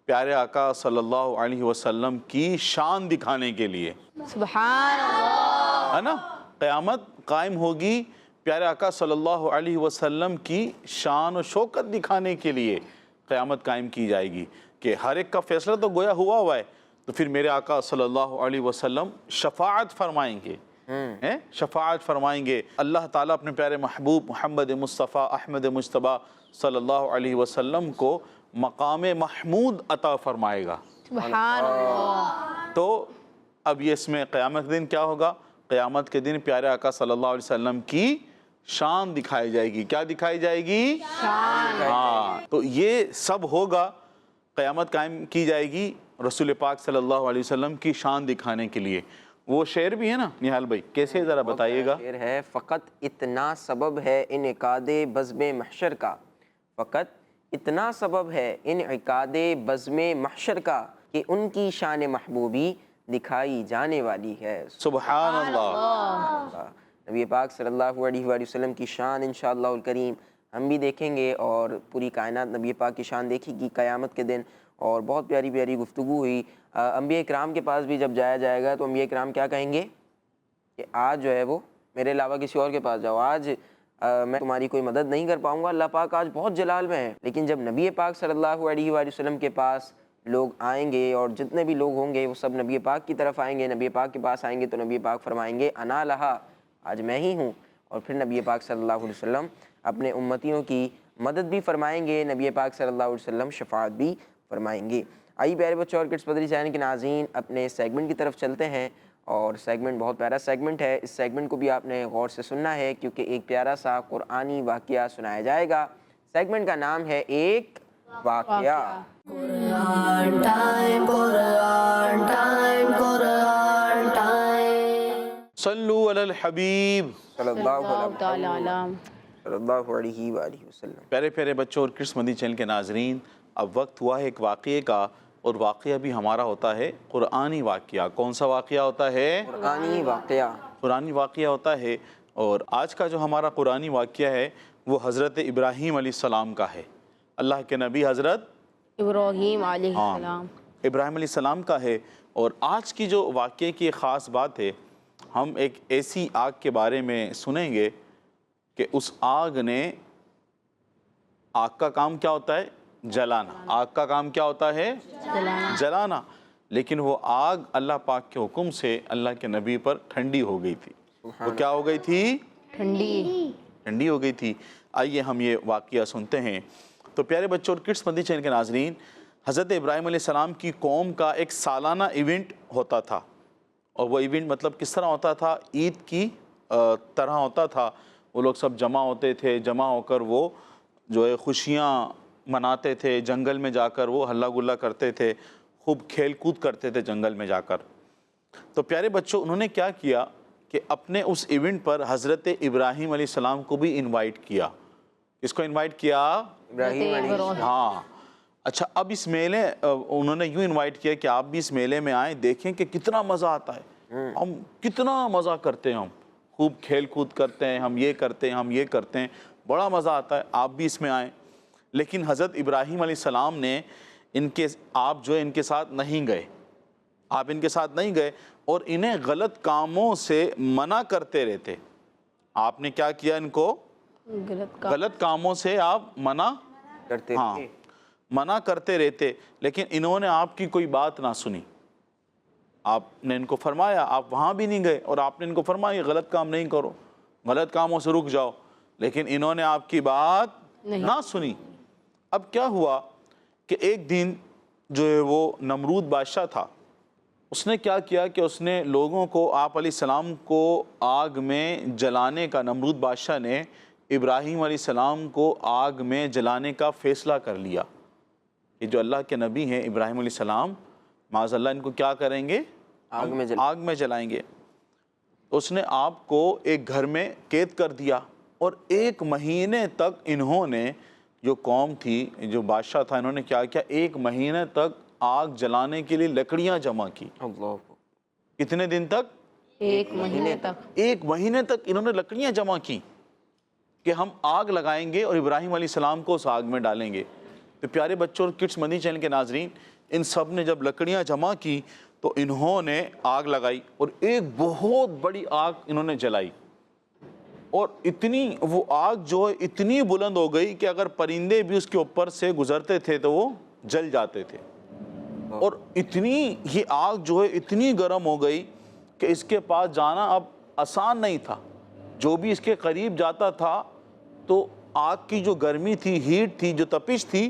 پیارے آقا صلی اللہ علیہ وسلم کی شان دکھانے کے لیے. سبحان اللہ. ہے نا، قیامت قائم ہوگی پیارے آقا صلی اللہ علیہ وسلم کی شان و شوکت دکھانے کے لیے قیامت قائم کی جائے گی کہ ہر ایک کا فیصلہ تو گویا ہوا ہے. تو پھر میرے آقا صلی اللہ علیہ وسلم شفاعت فرمائیں گے، شفاعت فرمائیں گے. اللہ تعالیٰ اپنے پیارے محبوب محمد مصطفیٰ احمد مجتبیٰ صلی اللہ علیہ وسلم کو مقام محمود عطا فرمائے گا. سبحان اللہ. تو اب یہ اس میں قیامت کے دن کیا ہوگا؟ قیامت کے دن پیارے آقا صلی اللہ علیہ وسلم کی شان دکھائی جائے گی. کیا دکھائی جائے گی؟ شان. ہاں. تو یہ سب ہوگا، قیامت قائم کی جائے گی رسول پاک صلی اللہ علیہ وسلم کی شان دکھانے کے لیے. وہ شعر بھی ہے نا نہال بھائی، کیسے ذرا بتائیے گا. شعر ہے، فقط اتنا سبب ہے انعقاد بزم محشر کا، فقط اتنا سبب ہے انعقاد بزم محشر کا کہ ان کی شان محبوبی دکھائی جانے والی ہے. سبحان اللہ. نبی پاک صلی اللہ علیہ وآلہ وسلم کی شان انشاءاللہ الکریم ہم بھی دیکھیں گے، اور پوری کائنات نبی پاک کی شان دیکھے گی قیامت کے دن. اور بہت پیاری پیاری گفتگو ہوئی. انبیاء کرام کے پاس بھی جب جایا جائے گا تو انبیاء کرام کیا کہیں گے کہ آج جو ہے وہ میرے علاوہ کسی اور کے پاس جاؤ، آج میں تمہاری کوئی مدد نہیں کر پاؤں گا، اللہ پاک آج بہت جلال میں ہے. لیکن جب نبی پاک صلی اللہ علیہ وآلہ وسلم کے پاس لوگ آئیں گے، اور جتنے بھی لوگ ہوں گے وہ سب نبی پاک کی طرف آئیں گے، نبی پاک کے پاس آئیں گے، تو نبی پاک فرمائیں گے انا لہا، آج میں ہی ہوں. اور پھر نبی پاک صلی اللہ علیہ وسلم اپنے امتیوں کی مدد بھی فرمائیں گے، نبی پاک صلی اللہ علیہ وسلم شفاعت بھی فرمائیں گے. آئیے پیارے بچوں اور کڈس مدنی چینل کے ناظرین اپنے سیگمنٹ کی طرف چلتے ہیں، اور سیگمنٹ بہت پیارا سیگمنٹ ہے. اس سیگمنٹ کو بھی آپ نے غور سے سننا ہے کیونکہ ایک پیارا سا قرآنی واقعہ سنایا جائے گا. سیگمنٹ کا نام ہے ایک واقعہ. قرآن ٹائم، قرآن ٹائم، قرآن ٹائم. صلو علی الحبیب صلی اللہ تعالیٰ علام. صلی اللہ علیہ وآلہ وسلم. پیارے پیارے بچوں اور کڈس مدنی چینل کے ناظرین، اب وقت ہوا ہے ایک واقعے کا، اور واقعہ بھی ہمارا ہوتا ہے قرآنی واقعہ. کون سا واقعہ ہوتا ہے؟ قرآنی واقعہ. قرآنی واقعہ ہوتا ہے. اور آج کا جو ہمارا قرآنی واقعہ ہے وہ حضرت ابراہیم علیہ السلام کا ہے. اللہ کے نبی حضرت ابراہیم علیہ السلام. ابراہیم علیہ السلام کا ہے. اور آج کی جو واقعے کی خاص بات ہے، ہم ایک ایسی آگ کے بارے میں سنیں گے کہ اس آگ نے، آگ کا کام کیا ہوتا ہے؟ جلانا. آگ کا کام کیا ہوتا ہے؟ جلانا. لیکن وہ آگ اللہ پاک کے حکم سے اللہ کے نبی پر ٹھنڈی ہو گئی تھی. وہ کیا ہو گئی تھی؟ ٹھنڈی ہو گئی تھی. آئیے ہم یہ واقعہ سنتے ہیں. تو پیارے بچوں اور کڈس مدنی چینل کے ناظرین، حضرت ابراہیم علیہ السلام کی قوم کا ایک سالانہ ایونٹ ہوتا تھا. اور وہ ایونٹ مطلب کس طرح ہوتا تھا؟ عید کی طرح ہوتا تھا. وہ لوگ سب جمع ہوتے تھے، جمع ہو کر وہ جو ہے خوشیاں مناتے تھے. جنگل میں جا کر وہ ہلا گلا کرتے تھے، خوب کھیل کود کرتے تھے جنگل میں جا کر. تو پیارے بچوں، انہوں نے کیا کیا کہ اپنے اس ایونٹ پر حضرت ابراہیم علیہ السلام کو بھی انوائٹ کیا. کس کو انوائٹ کیا؟ ابراہیم علیہ. ہاں. اچھا، اب اس میلے انہوں نے یوں انوائٹ کیا کہ آپ بھی اس میلے میں آئیں، دیکھیں کہ کتنا مزہ آتا ہے. ہم کتنا مزہ کرتے ہیں، ہم خوب کھیل کود کرتے ہیں، ہم یہ کرتے ہیں، ہم یہ کرتے ہیں، بڑا مزہ آتا ہے، آپ بھی اس میں آئیں. لیکن حضرت ابراہیم علیہ السلام نے آپ جو ہے ان کے ساتھ نہیں گئے. آپ ان کے ساتھ نہیں گئے اور انہیں غلط کاموں سے منع کرتے رہتے. آپ نے کیا کیا؟ ان کو غلط کاموں سے آپ منع کرتے تھے. منع کرتے رہتے. لیکن انہوں نے آپ کی کوئی بات نہ سنی. آپ نے ان کو فرمایا، آپ وہاں بھی نہیں گئے اور آپ نے ان کو فرمایا غلط کام نہیں کرو، غلط کاموں سے رک جاؤ. لیکن انہوں نے آپ کی بات نہ سنی. اب کیا ہوا کہ ایک دن جو ہے وہ نمرود بادشاہ تھا، اس نے کیا کیا کہ اس نے لوگوں کو، آپ علیہ السلام کو آگ میں جلانے کا، نمرود بادشاہ نے ابراہیم علیہ السلام کو آگ میں جلانے کا فیصلہ کر لیا. یہ جو اللہ کے نبی ہیں ابراہیم علیہ السلام، معاذ اللہ ان کو کیا کریں گے؟ آگ میں جلائیں گے. اس نے آپ کو ایک گھر میں قید کر دیا اور 1 مہینے تک انہوں نے، جو قوم تھی، جو بادشاہ تھا، انہوں نے کیا کیا؟ 1 مہینے تک آگ جلانے کے لیے لکڑیاں جمع کی. کتنے دن تک؟ 1 مہینے تک. 1 مہینے تک انہوں نے لکڑیاں جمع کی کہ ہم آگ لگائیں گے اور ابراہیم علیہ السلام کو اس آگ میں ڈالیں گے. تو پیارے بچوں اور کڈس مدنی چینل کے ناظرین، ان سب نے جب لکڑیاں جمع کی تو انہوں نے آگ لگائی اور ایک بہت بڑی آگ انہوں نے جلائی. اور اتنی وہ آگ جو ہے اتنی بلند ہو گئی کہ اگر پرندے بھی اس کے اوپر سے گزرتے تھے تو وہ جل جاتے تھے. اور اتنی یہ آگ جو ہے اتنی گرم ہو گئی کہ اس کے پاس جانا اب آسان نہیں تھا. جو بھی اس کے قریب جاتا تھا تو آگ کی جو گرمی تھی، ہیٹ تھی، جو تپش تھی،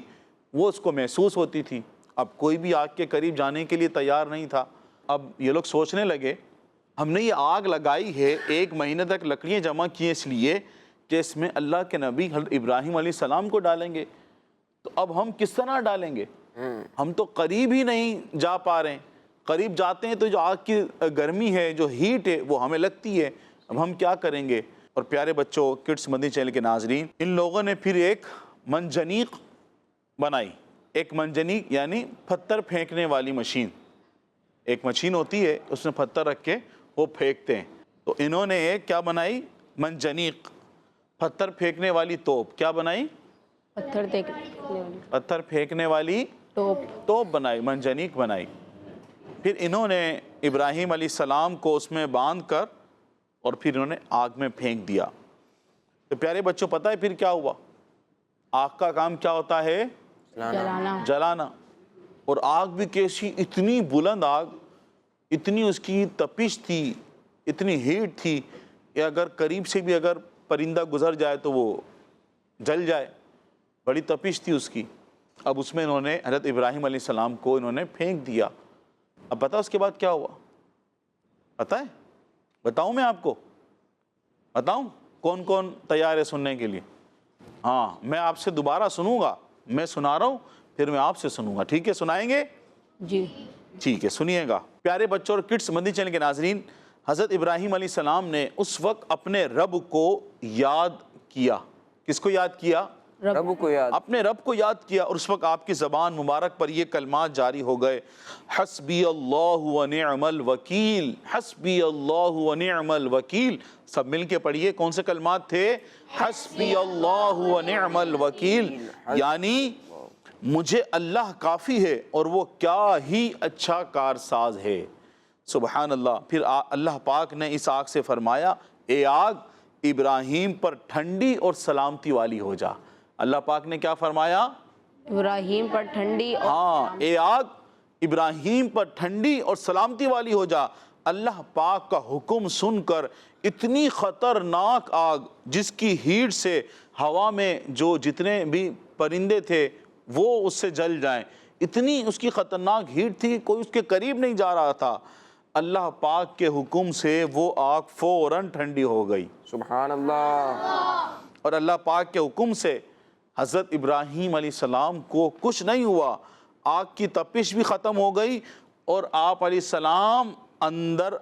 وہ اس کو محسوس ہوتی تھی. اب کوئی بھی آگ کے قریب جانے کے لیے تیار نہیں تھا. اب یہ لوگ سوچنے لگے، ہم نے یہ آگ لگائی ہے، 1 مہینے تک لکڑیاں جمع کی اس لیے کہ اس میں اللہ کے نبی حضرت ابراہیم علیہ السلام کو ڈالیں گے. تو اب ہم کس طرح ڈالیں گے؟ ہم تو قریب ہی نہیں جا پا رہے ہیں. قریب جاتے ہیں تو جو آگ کی گرمی ہے، جو ہیٹ ہے، وہ ہمیں لگتی ہے. اب ہم کیا کریں گے؟ اور پیارے بچوں، کڈس مدنی چینل کے ناظرین، ان لوگوں نے پھر ایک منجنیق بنائی. ایک منجنیق یعنی پتھر پھینکنے والی مشین. ایک مشین ہوتی ہے، اس میں پتھر رکھ کے وہ پھینکتے ہیں. تو انہوں نے ایک کیا بنائی؟ منجنیق، پتھر پھینکنے والی توپ. کیا بنائی؟ پتھر پھینکنے والی توپ بنائی، منجنیق بنائی. پھر انہوں نے ابراہیم علیہ السلام کو اس میں باندھ کر اور پھر انہوں نے آگ میں پھینک دیا. تو پیارے بچوں، پتہ ہے پھر کیا ہوا؟ آگ کا کام کیا ہوتا ہے؟ جلانا. اور آگ بھی کیسی؟ اتنی بلند آگ، اتنی اس کی تپش تھی، اتنی ہیٹ تھی کہ اگر قریب سے بھی اگر پرندہ گزر جائے تو وہ جل جائے. بڑی تپش تھی اس کی. اب اس میں انہوں نے حضرت ابراہیم علیہ السلام کو انہوں نے پھینک دیا. اب پتہ اس کے بعد کیا ہوا؟ پتہ ہے؟ بتاؤں میں آپ کو؟ بتاؤں؟ کون کون تیار ہے سننے کے لیے؟ ہاں، میں آپ سے دوبارہ سنوں گا. میں سنا رہا ہوں، پھر میں آپ سے سنوں گا. ٹھیک ہے؟ سنائیں گے؟ جی ٹھیک ہے، سنیے گا. پیارے بچوں اور کڈس مدنی چینل کے ناظرین، حضرت ابراہیم علیہ السلام نے اس وقت اپنے رب کو یاد کیا. کس کو یاد کیا؟ رب کو یاد اپنے رب کو یاد کیا، اور اس وقت آپ کی زبان مبارک پر یہ کلمات جاری ہو گئے، حسبی اللہ و نعم الوکیل، حسبی اللہ و نعم الوکیل۔ سب مل کے پڑھیے، کون سے کلمات تھے؟ حسبی اللہ و نعم الوکیل، یعنی مجھے اللہ کافی ہے اور وہ کیا ہی اچھا کارساز ہے۔ سبحان اللہ۔ پھر اللہ پاک نے اس آگ سے فرمایا، اے آگ ابراہیم پر ٹھنڈی اور سلامتی والی ہو جا۔ اللہ پاک نے کیا فرمایا؟ ابراہیم پر ٹھنڈی اور ہاں، اے آگ ابراہیم پر ٹھنڈی اور سلامتی والی ہو جا۔ اللہ پاک کا حکم سن کر اتنی خطرناک آگ جس کی ہیٹ سے ہوا میں جو جتنے بھی پرندے تھے وہ اس سے جل جائیں، اتنی اس کی خطرناک ہیٹ تھی، کوئی اس کے قریب نہیں جا رہا تھا۔ اللہ پاک کے حکم سے وہ آگ فوراً ٹھنڈی ہو گئی۔ سبحان اللہ۔ اور اللہ پاک کے حکم سے حضرت ابراہیم علیہ السلام کو کچھ نہیں ہوا، آگ کی تپش بھی ختم ہو گئی، اور آپ علیہ السلام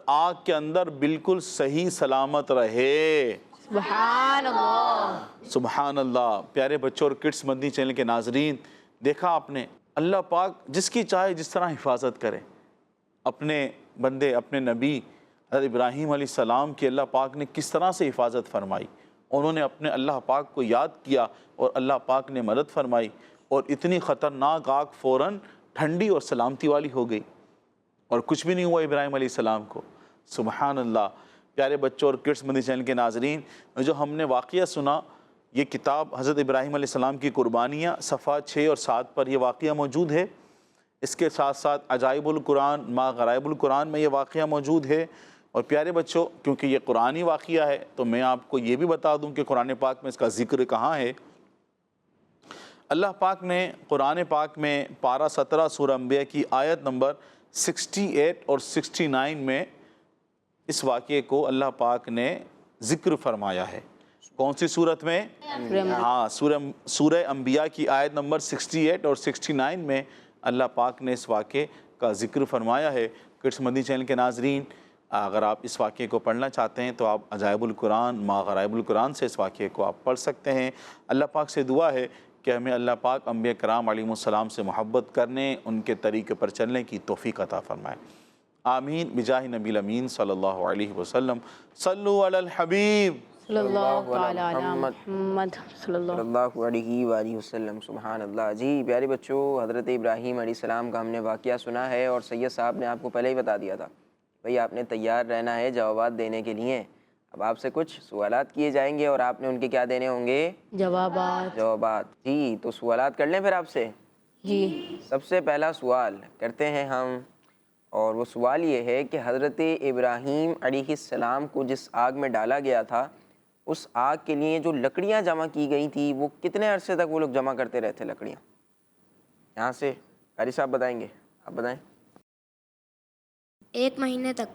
آگ کے اندر بالکل صحیح سلامت رہے۔ سبحان اللہ۔ سبحان اللہ۔ پیارے بچوں اور کڈس مدنی چینل کے ناظرین، دیکھا آپ نے اللہ پاک جس کی چاہے جس طرح حفاظت کرے۔ اپنے بندے، اپنے نبی حضرت ابراہیم علیہ السلام کی اللہ پاک نے کس طرح سے حفاظت فرمائی، انہوں نے اپنے اللہ پاک کو یاد کیا اور اللہ پاک نے مدد فرمائی، اور اتنی خطرناک آگ فوراً ٹھنڈی اور سلامتی والی ہو گئی، اور کچھ بھی نہیں ہوا ابراہیم علیہ السلام کو۔ سبحان اللہ۔ پیارے بچوں اور کڈس مدنی چینل کے ناظرین، جو ہم نے واقعہ سنا، یہ کتاب حضرت ابراہیم علیہ السلام کی قربانیاں صفحہ 6 اور 7 پر یہ واقعہ موجود ہے۔ اس کے ساتھ ساتھ عجائب القرآن ما غرائب القرآن میں یہ واقعہ موجود ہے۔ اور پیارے بچوں، کیونکہ یہ قرآنی واقعہ ہے تو میں آپ کو یہ بھی بتا دوں کہ قرآن پاک میں اس کا ذکر کہاں ہے۔ اللہ پاک نے قرآن پاک میں پارہ 17 سورہ انبیاء کی آیت نمبر 68 اور 69 میں اس واقعے کو اللہ پاک نے ذکر فرمایا ہے۔ کون سی صورت میں؟ ہاں، سورہ انبیاء کی آیت نمبر 68 اور 69 میں اللہ پاک نے اس واقعے کا ذکر فرمایا ہے۔ کڈس مدنی چینل کے ناظرین، اگر آپ اس واقعے کو پڑھنا چاہتے ہیں تو آپ عجائب القرآن ما غرائب القرآن سے اس واقعے کو آپ پڑھ سکتے ہیں۔ اللہ پاک سے دعا ہے کہ ہمیں اللہ پاک انبیاء کرام علیہ السلام سے محبت کرنے، ان کے طریقے پر چلنے کی توفیق عطا فرمائے۔ آمین بجاہ نبی الامین صلی اللہ علیہ وسلم۔ صلو علی الحبیب صلی اللہ تعالی علی محمد صلی اللہ علیہ وآلہ وسلم۔ سبحان اللہ۔ جی پیارے بچوں، حضرت ابراہیم علیہ السلام کا ہم نے واقعہ سنا ہے، اور سید صاحب نے آپ کو پہلے ہی بتا دیا تھا بھئی آپ نے تیار رہنا ہے جوابات دینے کے لیے۔ اب آپ سے کچھ سوالات کیے جائیں گے اور آپ نے ان کے کیا دینے ہوں گے؟ جوابات۔ جی تو سوالات کر لیں پھر آپ سے۔ جی سب سے پہلا سوال کرتے ہیں ہم، اور وہ سوال یہ ہے کہ حضرت ابراہیم علیہ السلام کو جس آگ میں ڈالا گیا تھا، اس آگ کے لیے جو لکڑیاں جمع کی گئی تھی وہ کتنے عرصے تک وہ لوگ جمع کرتے رہے تھے لکڑیاں؟ یہاں سے قاری صاحب بتائیں گے، آپ بتائیں۔ 1 مہینے تک۔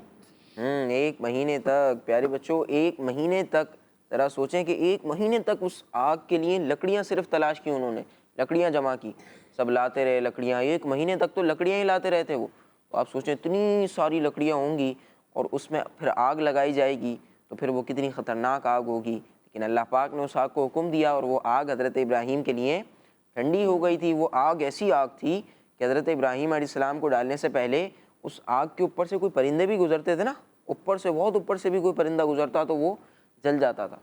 1 مہینے تک۔ پیارے بچوں، 1 مہینے تک، ذرا سوچیں کہ 1 مہینے تک اس آگ کے لیے لکڑیاں صرف تلاش کی انہوں نے، لکڑیاں جمع کی، سب لاتے رہے لکڑیاں، 1 مہینے تک تو لکڑیاں ہی لاتے رہتے وہ۔ تو آپ سوچیں اتنی ساری لکڑیاں ہوں گی اور اس میں پھر آگ لگائی جائے گی تو پھر وہ کتنی خطرناک آگ ہوگی۔ لیکن اللہ پاک نے اس آگ کو حکم دیا اور وہ آگ حضرت ابراہیم کے لیے ٹھنڈی ہو گئی تھی۔ وہ آگ ایسی آگ تھی کہ حضرت ابراہیم علیہ السلام کو ڈالنے سے پہلے اس آگ کے اوپر سے کوئی پرندے بھی گزرتے تھے نا، اوپر سے، بہت اوپر سے بھی کوئی پرندہ گزرتا تو وہ جل جاتا تھا،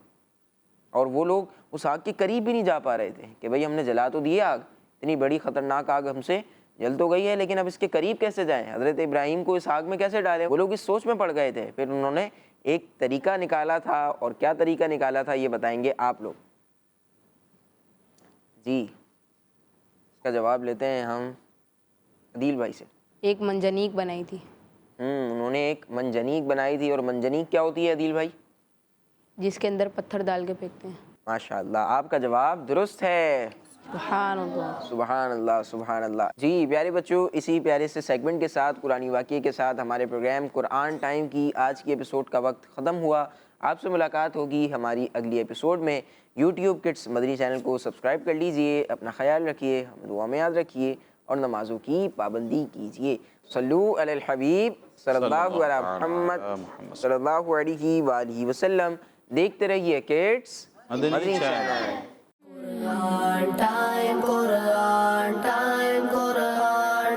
اور وہ لوگ اس آگ کے قریب بھی نہیں جا پا رہے تھے کہ بھئی ہم نے جلا تو دی آگ، اتنی بڑی خطرناک آگ ہم سے جل تو گئی ہے لیکن اب اس کے قریب کیسے جائیں، حضرت ابراہیم کو اس آگ میں کیسے ڈالیں؟ وہ لوگ اس سوچ میں پڑ گئے تھے۔ پھر انہوں نے ایک طریقہ نکالا تھا، اور کیا طریقہ نکالا تھا یہ بتائیں گے آپ لوگ۔ جی اس کا جواب لیتے ہیں ہم عدیل بھائی سے۔ ایک منجنیق بنائی تھی۔ انہوں نے ایک منجنیق بنائی تھی، اور منجنیق کیا ہوتی ہے عدیل بھائی؟ جس کے اندر پتھر ڈال کے پھینکتے ہیں۔ ماشاءاللہ، آپ کا جواب درست ہے۔ سبحان اللہ۔ سبحان اللہ، سبحان اللہ۔ جی پیارے بچوں، اسی پیارے سے سیگمنٹ کے ساتھ، قرآنی واقعے کے ساتھ ہمارے پروگرام قرآن ٹائم کی آج کی ایپیسوڈ کا وقت ختم ہوا۔ آپ سے ملاقات ہوگی ہماری اگلی ایپیسوڈ میں۔ یوٹیوب کڈس مدنی چینل کو سبسکرائب کر لیجئے، اپنا خیال رکھیے، ہم دعا میں یاد رکھیے، اور نمازوں کی پابندی کیجئے۔ صلو علی الحبیب صلی اللہ علی محمد صلی اللہ علیہ وآلہ وسلم۔ دیکھتے رہیے کڈس مدنی channel. time, Quran time, Quran